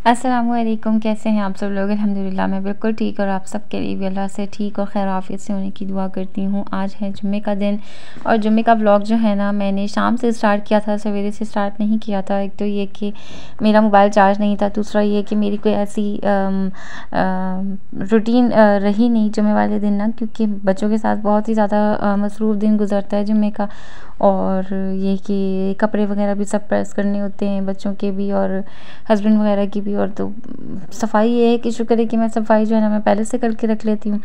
अस्सलामुअलैकुम, कैसे हैं आप सब लोग। अल्हम्दुलिल्लाह मैं बिल्कुल ठीक और आप सब के लिए भी अल्लाह से ठीक और खैर आफियत से होने की दुआ करती हूँ। आज है जुम्मे का दिन और जुम्मे का व्लॉग जो है ना मैंने शाम से स्टार्ट किया था, सवेरे से स्टार्ट नहीं किया था। एक तो ये कि मेरा मोबाइल चार्ज नहीं था, दूसरा ये कि मेरी कोई ऐसी रूटीन रही नहीं जुम्मे वाले दिन ना, क्योंकि बच्चों के साथ बहुत ही ज़्यादा मसरूफ़ दिन गुजरता है जुम्मे का। और ये कि कपड़े वगैरह भी सब प्रेस करने होते हैं, बच्चों के भी और हस्बैंड वगैरह की भी। और तो सफाई ये है कि शुक्र है कि मैं सफाई जो है ना मैं पहले से करके रख लेती हूँ,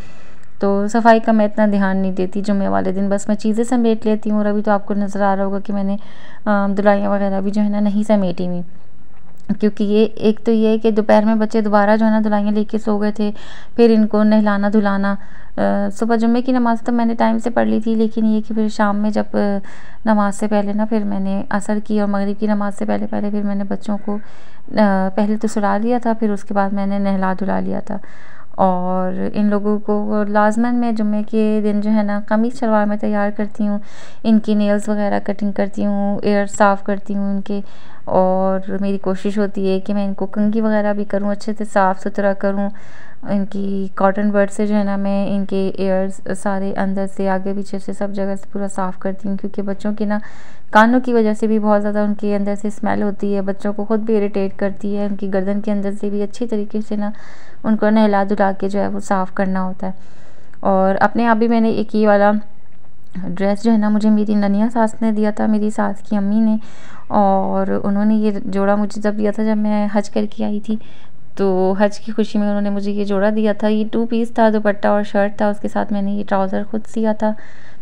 तो सफाई का मैं इतना ध्यान नहीं देती जुम्मे वाले दिन। बस मैं चीज़ें समेट लेती हूँ। और अभी तो आपको नज़र आ रहा होगा कि मैंने धुलाइयाँ वगैरह भी जो है ना नहीं समेटी हुई, क्योंकि ये एक तो ये है कि दोपहर में बच्चे दोबारा जो है ना धुलाइयाँ लेके सो गए थे, फिर इनको नहलाना धुलाना। सुबह जुम्मे की नमाज़ तो मैंने टाइम से पढ़ ली थी, लेकिन ये कि फिर शाम में जब नमाज से पहले ना फिर मैंने असर की और मगरिब की नमाज़ से पहले पहले फिर मैंने बच्चों को पहले तो सुला लिया था, फिर उसके बाद मैंने नहला धुला लिया था। और इन लोगों को लाज़मन मैं जुम्मे के दिन जो है ना कमीज़ शलवार में तैयार करती हूँ, इनकी नेल्स वगैरह कटिंग करती हूँ, एयर साफ़ करती हूँ इनके। और मेरी कोशिश होती है कि मैं इनको कंघी वगैरह भी करूँ, अच्छे से साफ़ सुथरा करूँ। इनकी कॉटन बड से जो है ना मैं इनके एयर्स सारे अंदर से आगे पीछे से सब जगह से पूरा साफ़ करती हूँ, क्योंकि बच्चों की ना कानों की वजह से भी बहुत ज़्यादा उनके अंदर से स्मेल होती है, बच्चों को खुद भी इरिटेट करती है। उनकी गर्दन के अंदर से भी अच्छी तरीके से ना उनको नहला धुला के जो है वो साफ़ करना होता है। और अपने आप भी मैंने एक ये वाला ड्रेस जो है ना मुझे मेरी ननिया सास ने दिया था, मेरी सास की अम्मी ने। और उन्होंने ये जोड़ा मुझे जब दिया था जब मैं हज करके आई थी, तो हज की खुशी में उन्होंने मुझे ये जोड़ा दिया था। ये 2 पीस था, दुपट्टा और शर्ट था, उसके साथ मैंने ये ट्राउज़र खुद सिया था,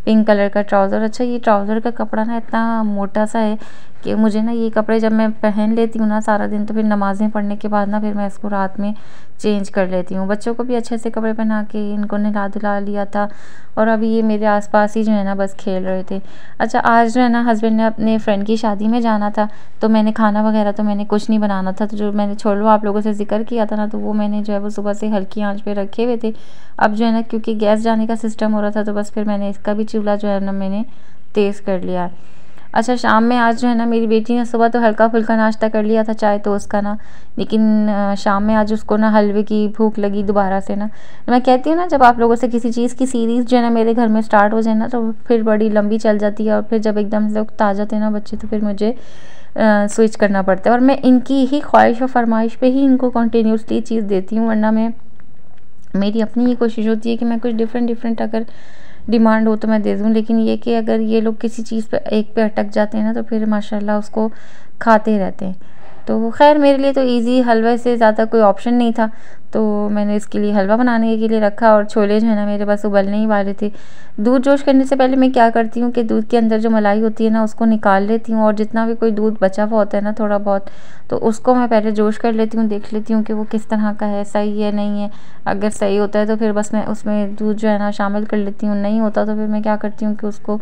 पिंक कलर का ट्राउज़र। अच्छा, ये ट्राउज़र का कपड़ा ना इतना मोटा सा है कि मुझे ना ये कपड़े जब मैं पहन लेती हूँ ना सारा दिन, तो फिर नमाज़ें पढ़ने के बाद ना फिर मैं इसको रात में चेंज कर लेती हूँ। बच्चों को भी अच्छे से कपड़े पहना के इनको नहला धुला लिया था, और अभी ये मेरे आसपास ही जो है ना बस खेल रहे थे। अच्छा, आज जो है ना हस्बैंड ने अपने फ्रेंड की शादी में जाना था, तो मैंने खाना वगैरह तो मैंने कुछ नहीं बनाना था, तो जो मैंने छोड़ो आप लोगों से ज़िक्र किया था ना, तो वो मैंने जो है वो सुबह से हल्की आंच पे रखे हुए थे। अब जो है ना क्योंकि गैस जाने का सिस्टम हो रहा था, तो बस फिर मैंने इसका भी चूल्हा जो है ना मैंने तेज़ कर लिया। अच्छा, शाम में आज जो है ना मेरी बेटी ने सुबह तो हल्का फुल्का नाश्ता कर लिया था चाय टोस्ट का ना, लेकिन शाम में आज उसको ना हलवे की भूख लगी दोबारा से ना। मैं कहती हूँ ना जब आप लोगों से किसी चीज़ की सीरीज़ जो है ना मेरे घर में स्टार्ट हो जाए ना, तो फिर बड़ी लंबी चल जाती है, और फिर जब एकदम से उकता जाते हैं ना बच्चे, तो फिर मुझे स्विच करना पड़ता है। और मैं इनकी ही ख्वाहिश और फरमाइश पे ही इनको कंटिन्यूसली चीज़ देती हूँ, वरना मैं मेरी अपनी ही कोशिश होती है कि मैं कुछ डिफरेंट अगर डिमांड हो तो मैं दे दूँ। लेकिन ये कि अगर ये लोग किसी चीज़ पे एक पे अटक जाते हैं ना, तो फिर माशाल्लाह उसको खाते रहते हैं। तो खैर मेरे लिए तो इजी हलवे से ज़्यादा कोई ऑप्शन नहीं था, तो मैंने इसके लिए हलवा बनाने के लिए रखा। और छोले जो है ना मेरे पास उबलने ही वाले थे। दूध जोश करने से पहले मैं क्या करती हूँ कि दूध के अंदर जो मलाई होती है ना उसको निकाल लेती हूँ, और जितना भी कोई दूध बचा हुआ होता है ना थोड़ा बहुत, तो उसको मैं पहले जोश कर लेती हूँ, देख लेती हूँ कि वो किस तरह का है, सही है नहीं है। अगर सही होता है तो फिर बस मैं उसमें दूध जो है ना शामिल कर लेती हूँ, नहीं होता तो फिर मैं क्या करती हूँ कि उसको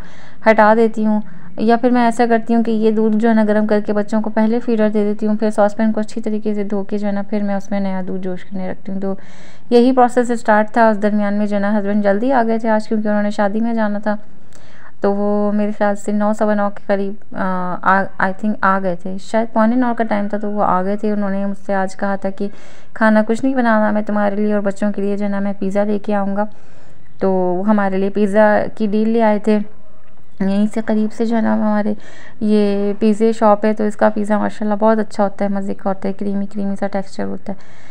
हटा देती हूँ। या फिर मैं ऐसा करती हूँ कि ये दूध जो है ना गर्म करके बच्चों को पहले फीडर दे देती हूँ, फिर सॉसपैन को अच्छी तरीके से धो के जो है ना फिर मैं उसमें नया दूध जोश करने रखती हूँ। तो यही प्रोसेस स्टार्ट था। उस दरमियान में जो है ना हस्बैंड जल्दी आ गए थे आज, क्योंकि उन्होंने शादी में जाना था, तो वो मेरे ख्याल से 9 सवा 9 के करीब आई थिंक आ गए थे, शायद 8:45 का टाइम था, तो वो आ गए थे। उन्होंने मुझसे आज कहा था कि खाना कुछ नहीं बनाना, मैं तुम्हारे लिए और बच्चों के लिए जो है ना मैं पिज़्ज़ा लेके आऊँगा। तो हमारे लिए पिज़्ज़ा की डील ले आए थे। यहीं से करीब से जो है ना हमारे ये पिज़्ज़े शॉप है, तो इसका पिज़्ज़ा माशाल्लाह बहुत अच्छा होता है, मज़े का होता है, क्रीमी क्रीमी सा टेक्सचर होता है।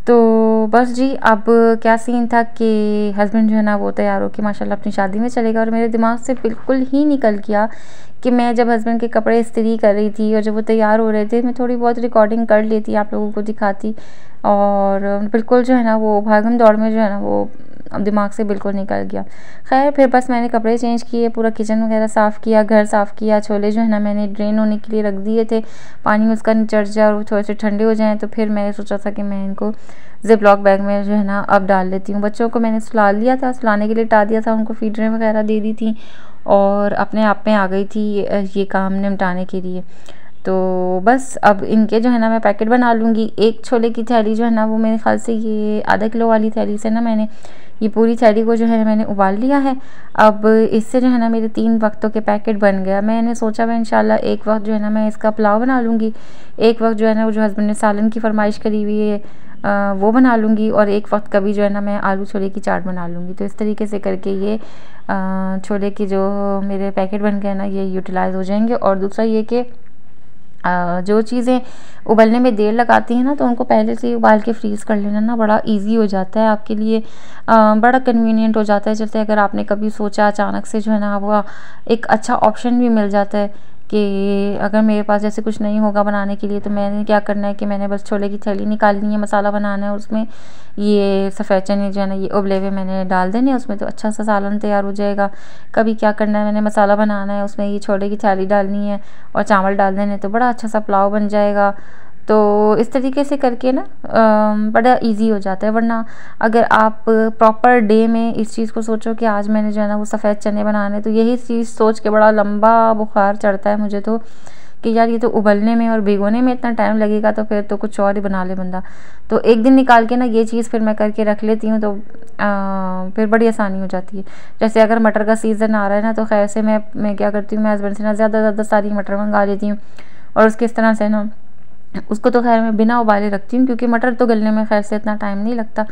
तो बस जी, अब क्या सीन था कि हस्बैंड जो है ना वो तैयार होकर माशाल्लाह अपनी शादी में चले गए, और मेरे दिमाग से बिल्कुल ही निकल गया कि मैं जब हस्बैंड के कपड़े इस्त्री कर रही थी और जब वो तैयार हो रहे थे, मैं थोड़ी बहुत रिकॉर्डिंग कर लेती, आप लोगों को दिखाती। और बिल्कुल जो है ना वो भागम दौड़ में जो है ना वो दिमाग से बिल्कुल निकल गया। खैर फिर बस मैंने कपड़े चेंज किए, पूरा किचन वगैरह साफ़ किया, घर साफ़ किया। छोले जो है ना मैंने ड्रेन होने के लिए रख दिए थे, पानी उसका निचड़ जाए और वो थोड़े से ठंडे हो जाएँ, तो फिर मैंने सोचा था कि मैं इनको ज़िप-लॉक बैग में जो है ना अब डाल लेती हूँ। बच्चों को मैंने सुला लिया था, सुलाने के लिए हटा दिया था, उनको फीडरें वगैरह दे दी थी, और अपने आप में आ गई थी ये काम निपटाने के लिए। तो बस अब इनके जो है ना मैं पैकेट बना लूँगी। एक छोले की थैली जो है ना वो मेरे ख्याल से ये आधा किलो वाली थैली से ना मैंने ये पूरी थैली को जो है मैंने उबाल लिया है। अब इससे जो है ना मेरे 3 वक्तों के पैकेट बन गया। मैंने सोचा मैं इंशाल्लाह एक वक्त जो है ना मैं इसका पुलाव बना लूँगी, एक वक्त जो है ना वो जो हस्बैंड ने सालन की फरमाइश करी हुई है वो बना लूँगी, और एक वक्त कभी जो है ना मैं आलू छोले की चाट बना लूँगी। तो इस तरीके से करके ये छोले की जो मेरे पैकेट बन गए ना ये यूटिलाइज़ हो जाएंगे। और दूसरा ये कि जो चीज़ें उबलने में देर लगाती हैं ना तो उनको पहले से ही उबाल के फ्रीज़ कर लेना ना बड़ा इजी हो जाता है आपके लिए, बड़ा कन्वीनियंट हो जाता है। जैसे अगर आपने कभी सोचा अचानक से जो है ना वो एक अच्छा ऑप्शन भी मिल जाता है कि अगर मेरे पास जैसे कुछ नहीं होगा बनाने के लिए तो मैंने क्या करना है कि मैंने बस छोले की थैली निकालनी है, मसाला बनाना है, उसमें ये सफ़ेद चने जो है ना ये उबले हुए मैंने डाल देने उसमें, तो अच्छा सा सालन तैयार हो जाएगा। कभी क्या करना है मैंने मसाला बनाना है उसमें ये छोले की थैली डालनी है और चावल डाल देने, तो बड़ा अच्छा सा पुलाव बन जाएगा। तो इस तरीके से करके ना बड़ा इजी हो जाता है। वरना अगर आप प्रॉपर डे में इस चीज़ को सोचो कि आज मैंने जो है ना वो सफ़ेद चने बनाने, तो यही चीज़ सोच के बड़ा लंबा बुखार चढ़ता है मुझे तो कि यार ये तो उबलने में और भिगोने में इतना टाइम लगेगा, तो फिर तो कुछ और ही बना ले बंदा। तो एक दिन निकाल के ना ये चीज़ फिर मैं करके रख लेती हूँ, तो फिर बड़ी आसानी हो जाती है। जैसे अगर मटर का सीज़न आ रहा है ना तो खैर से मैं क्या करती हूँ, मैं हस्बैंड से ना ज़्यादा सारी मटर मंगा लेती हूँ और उसके इस तरह से ना उसको तो खैर मैं बिना उबाले रखती हूँ क्योंकि मटर तो गलने में खैर से इतना टाइम नहीं लगता।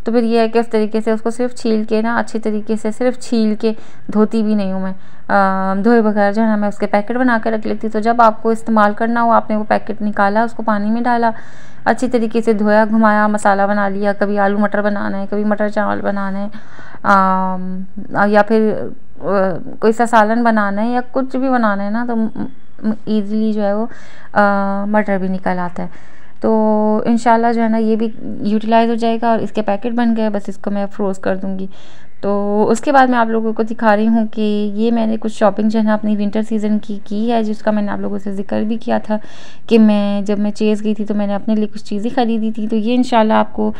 तो फिर ये है कि उस तरीके से उसको सिर्फ छील के ना अच्छी तरीके से सिर्फ छील के, धोती भी नहीं हूँ मैं, धोए बगैर जो है ना मैं उसके पैकेट बना के रख लेती हूँ। तो जब आपको इस्तेमाल करना हो आपने वो पैकेट निकाला, उसको पानी में डाला, अच्छी तरीके से धोया घुमाया, मसाला बना लिया, कभी आलू मटर बनाना है, कभी मटर चावल बनाना है, या फिर कोई सा सालन बनाना है या कुछ भी बनाना है ना, तो ईज़िली जो है वो मटर भी निकल आता है। तो इंशाल्लाह जो है ना ये भी यूटिलाइज़ हो जाएगा और इसके पैकेट बन गए, बस इसको मैं फ्रोज़ कर दूँगी। तो उसके बाद मैं आप लोगों को दिखा रही हूँ कि ये मैंने कुछ शॉपिंग जो है ना अपनी विंटर सीज़न की है, जिसका मैंने आप लोगों से ज़िक्र भी किया था कि जब मैं चेज़ गई थी तो मैंने अपने लिए कुछ चीज़ें ख़रीदी थी। तो ये इंशाल्लाह आपको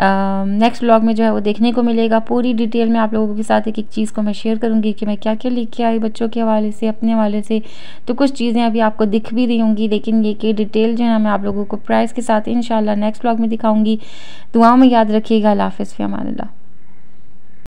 नेक्स्ट व्लॉग में जो है वो देखने को मिलेगा। पूरी डिटेल में आप लोगों के साथ एक चीज़ को मैं शेयर करूँगी कि मैं क्या क्या लेके आई बच्चों के हवाले से, अपने हवाले से। तो कुछ चीज़ें अभी आपको दिख भी रही होंगी, लेकिन ये कि डिटेल जो है मैं आप लोगों को प्राइस के साथ इंशाल्लाह नेक्स्ट व्लॉग में दिखाऊँगी। दुआ में याद रखिएगा। अल्लाह हाफ़िज़, फ़ी अमान अल्लाह।